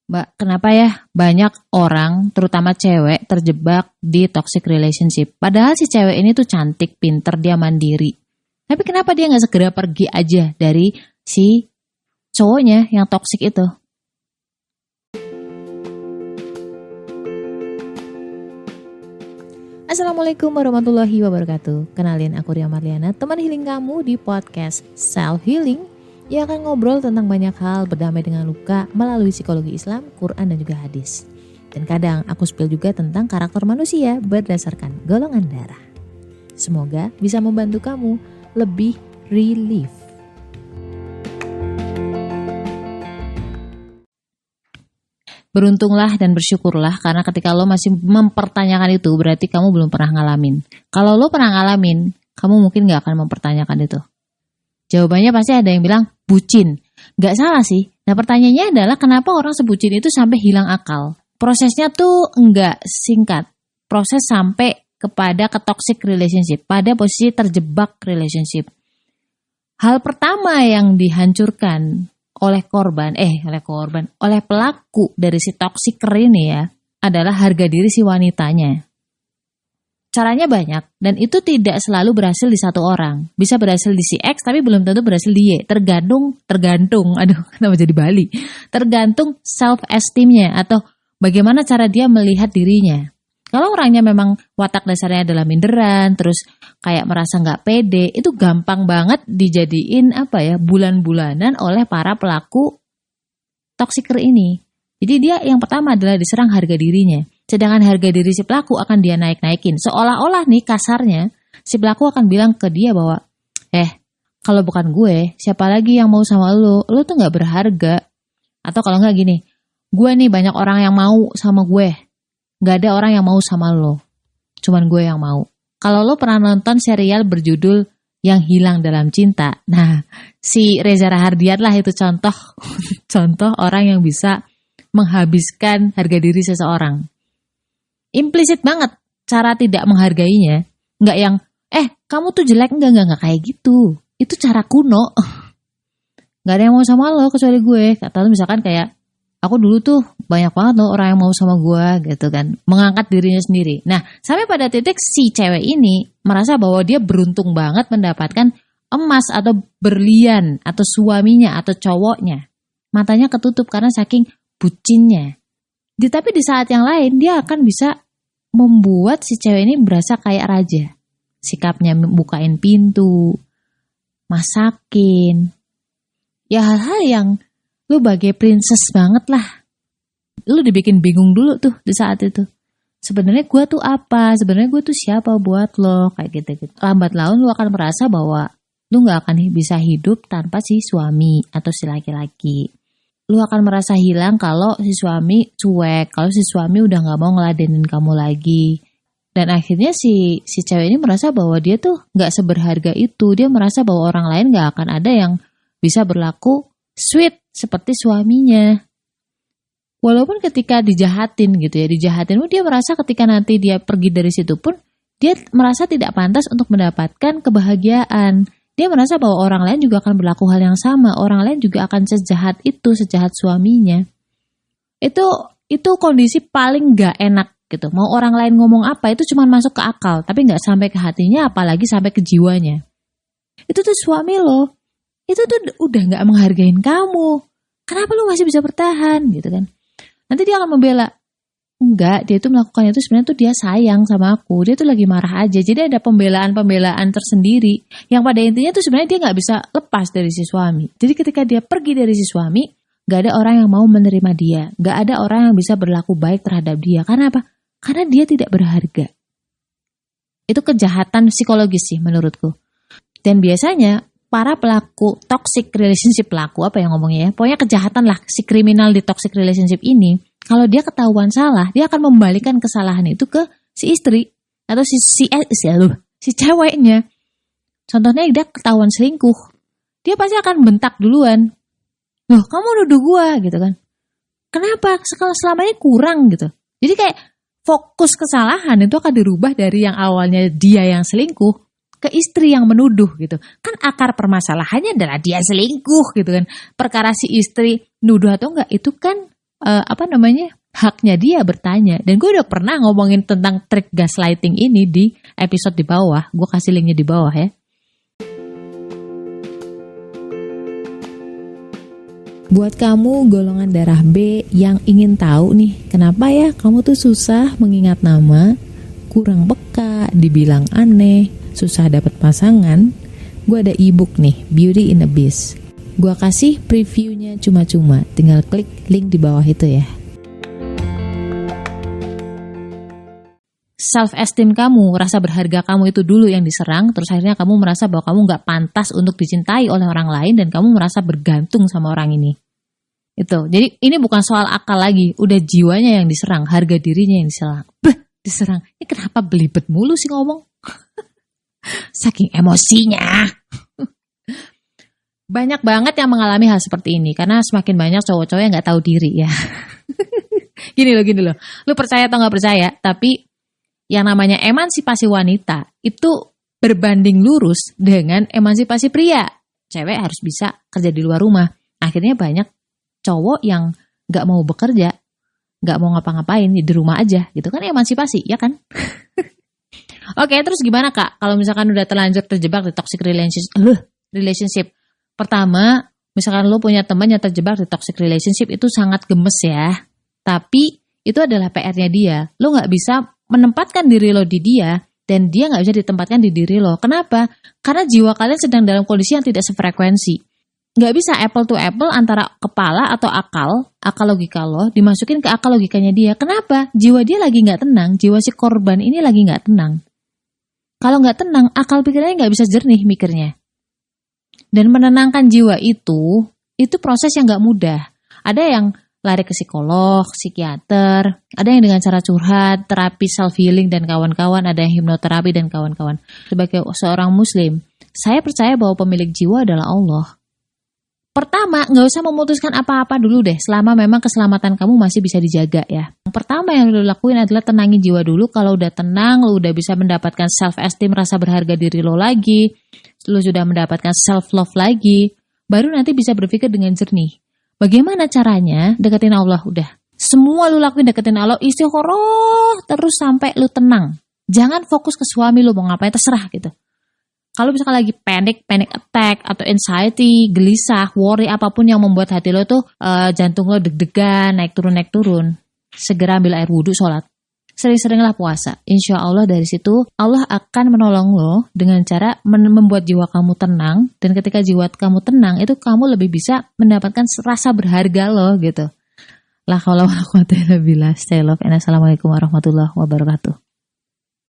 Mbak, kenapa ya banyak orang, terutama cewek, terjebak di toxic relationship? Padahal si cewek ini tuh cantik, pinter, dia mandiri. Tapi kenapa dia nggak segera pergi aja dari si cowoknya yang toxic itu? Assalamualaikum warahmatullahi wabarakatuh. Kenalin, aku Ria Marliana, teman healing kamu di podcast Self Healing, yang akan ngobrol tentang banyak hal, berdamai dengan luka melalui psikologi Islam, Quran dan juga hadis. Dan kadang aku spill juga tentang karakter manusia berdasarkan golongan darah. Semoga bisa membantu kamu lebih relief. Beruntunglah dan bersyukurlah, karena ketika lo masih mempertanyakan itu berarti kamu belum pernah ngalamin. Kalau lo pernah ngalamin, kamu mungkin gak akan mempertanyakan itu. Jawabannya pasti ada yang bilang bucin. Gak salah sih. Nah, pertanyaannya adalah kenapa orang sebucin itu sampai hilang akal? Prosesnya tuh enggak singkat. Proses sampai kepada ke toxic relationship, pada posisi terjebak relationship. Hal pertama yang dihancurkan oleh pelaku dari si toxicer ini ya, adalah harga diri si wanitanya. Caranya banyak, dan itu tidak selalu berhasil di satu orang. Bisa berhasil di si X, tapi belum tentu berhasil di Y. Tergantung, aduh kenapa jadi Bali? Tergantung self-esteemnya, atau bagaimana cara dia melihat dirinya. Kalau orangnya memang watak dasarnya adalah minderan, terus kayak merasa nggak pede, itu gampang banget dijadiin bulan-bulanan oleh para pelaku toxicer ini. Jadi dia yang pertama adalah diserang harga dirinya. Sedangkan harga diri si pelaku akan dia naik-naikin. Seolah-olah nih kasarnya, si pelaku akan bilang ke dia bahwa, kalau bukan gue, siapa lagi yang mau sama lo? Lo tuh gak berharga. Atau kalau gak gini, gue nih banyak orang yang mau sama gue. Gak ada orang yang mau sama lo. Cuman gue yang mau. Kalau lo pernah nonton serial berjudul Yang Hilang Dalam Cinta. Nah, si Reza Rahardian lah itu contoh orang yang bisa menghabiskan harga diri seseorang. Implisit banget cara tidak menghargainya. Nggak yang, kamu tuh jelek, enggak kayak gitu. Itu cara kuno. Nggak ada yang mau sama lo kecuali gue. Kata lo misalkan kayak, aku dulu tuh banyak banget loh orang yang mau sama gue gitu kan. Mengangkat dirinya sendiri. Nah, sampai pada titik si cewek ini merasa bahwa dia beruntung banget mendapatkan emas atau berlian atau suaminya atau cowoknya. Matanya ketutup karena saking bucinnya. Tapi di saat yang lain dia akan bisa membuat si cewek ini berasa kayak raja. Sikapnya bukain pintu, masakin. Ya hal-hal yang lu bagai princess banget lah. Lu dibikin bingung dulu tuh di saat itu. Sebenarnya gue tuh apa? Sebenarnya gue tuh siapa buat lo? Kayak gitu. Lambat laun lu akan merasa bahwa lu gak akan bisa hidup tanpa si suami atau si laki-laki. Lu akan merasa hilang kalau si suami cuek, kalau si suami udah gak mau ngeladenin kamu lagi. Dan akhirnya si cewek ini merasa bahwa dia tuh gak seberharga itu. Dia merasa bahwa orang lain gak akan ada yang bisa berlaku sweet seperti suaminya. Walaupun ketika dijahatin gitu ya, dia merasa ketika nanti dia pergi dari situ pun, dia merasa tidak pantas untuk mendapatkan kebahagiaan. Dia merasa bahwa orang lain juga akan berlaku hal yang sama. Orang lain juga akan sejahat itu, sejahat suaminya. Itu kondisi paling gak enak gitu. Mau orang lain ngomong apa, itu cuma masuk ke akal. Tapi gak sampai ke hatinya, apalagi sampai ke jiwanya. Itu tuh suami lo. Itu tuh udah gak menghargain kamu. Kenapa lo masih bisa bertahan gitu kan. Nanti dia akan membela. Enggak, dia tuh melakukan itu sebenarnya tuh dia sayang sama aku. Dia tuh lagi marah aja. Jadi ada pembelaan-pembelaan tersendiri. Yang pada intinya tuh sebenarnya dia gak bisa lepas dari si suami. Jadi ketika dia pergi dari si suami, gak ada orang yang mau menerima dia. Gak ada orang yang bisa berlaku baik terhadap dia. Karena apa? Karena dia tidak berharga. Itu kejahatan psikologis sih menurutku. Dan biasanya para pelaku toxic relationship, pokoknya kejahatan lah, si kriminal di toxic relationship ini, kalau dia ketahuan salah, dia akan membalikan kesalahan itu ke si istri atau si ceweknya. Contohnya dia ketahuan selingkuh, dia pasti akan bentak duluan. Loh, kamu nuduh gua gitu kan. Kenapa? Selama ini kurang gitu. Jadi kayak fokus kesalahan itu akan dirubah dari yang awalnya dia yang selingkuh ke istri yang menuduh gitu. Kan akar permasalahannya adalah dia selingkuh gitu kan. Perkara si istri nuduh atau enggak itu kan haknya dia bertanya. Dan gue udah pernah ngomongin tentang trik gaslighting ini di episode di bawah. Gue kasih linknya di bawah ya. Buat kamu golongan darah B yang ingin tahu nih, kenapa ya kamu tuh susah mengingat nama, kurang peka, dibilang aneh, susah dapat pasangan, gue ada ebook nih, Beauty in Abyss. Gue kasih previewnya cuma-cuma, tinggal klik link di bawah itu ya. Self-esteem kamu, rasa berharga kamu itu dulu yang diserang, terus akhirnya kamu merasa bahwa kamu gak pantas untuk dicintai oleh orang lain dan kamu merasa bergantung sama orang ini. Itu. Jadi ini bukan soal akal lagi, udah jiwanya yang diserang, harga dirinya yang diserang. Ini kenapa belibet mulu sih ngomong? Saking emosinya. Banyak banget yang mengalami hal seperti ini karena semakin banyak cowok-cowok yang gak tahu diri ya. Gini loh. Lu percaya atau gak percaya, tapi yang namanya emansipasi wanita itu berbanding lurus dengan emansipasi pria. Cewek harus bisa kerja di luar rumah. Akhirnya banyak cowok yang gak mau bekerja, gak mau ngapa-ngapain, di rumah aja gitu kan, emansipasi, ya kan? Oke, terus gimana Kak? Kalau misalkan udah terlanjur terjebak di toxic relationship. Pertama, misalkan lo punya teman yang terjebak di toxic relationship, itu sangat gemes ya. Tapi itu adalah PR-nya dia. Lo gak bisa menempatkan diri lo di dia, dan dia gak bisa ditempatkan di diri lo. Kenapa? Karena jiwa kalian sedang dalam kondisi yang tidak sefrekuensi. Gak bisa apple to apple antara kepala atau akal logika lo dimasukin ke akal logikanya dia. Kenapa? Jiwa dia lagi gak tenang, jiwa si korban ini lagi gak tenang. Kalau gak tenang, akal pikirannya gak bisa jernih mikirnya. Dan menenangkan jiwa itu proses yang gak mudah. Ada yang lari ke psikolog, psikiater, ada yang dengan cara curhat, terapi self-healing dan kawan-kawan, ada yang hipnoterapi dan kawan-kawan. Sebagai seorang muslim, saya percaya bahwa pemilik jiwa adalah Allah. Pertama, gak usah memutuskan apa-apa dulu deh, selama memang keselamatan kamu masih bisa dijaga ya. Yang pertama yang lo lakuin adalah tenangin jiwa dulu. Kalau udah tenang, lo udah bisa mendapatkan self-esteem, rasa berharga diri lo lagi, lo sudah mendapatkan self-love lagi, baru nanti bisa berpikir dengan jernih. Bagaimana caranya? Deketin Allah udah. Semua lu lakuin deketin Allah, istikharah terus sampai lu tenang. Jangan fokus ke suami lu mau ngapain, terserah gitu. Kalau misalkan lagi panic attack atau anxiety, gelisah, worry, apapun yang membuat hati lo tuh jantung lo deg-degan, naik turun, segera ambil air wudhu, sholat. Sering-seringlah puasa. Insya Allah dari situ Allah akan menolong lo dengan cara membuat jiwa kamu tenang. Dan ketika jiwa kamu tenang, itu kamu lebih bisa mendapatkan rasa berharga lo gitu. La haula wala quwwata illa billah. Stay love and assalamualaikum warahmatullahi wabarakatuh.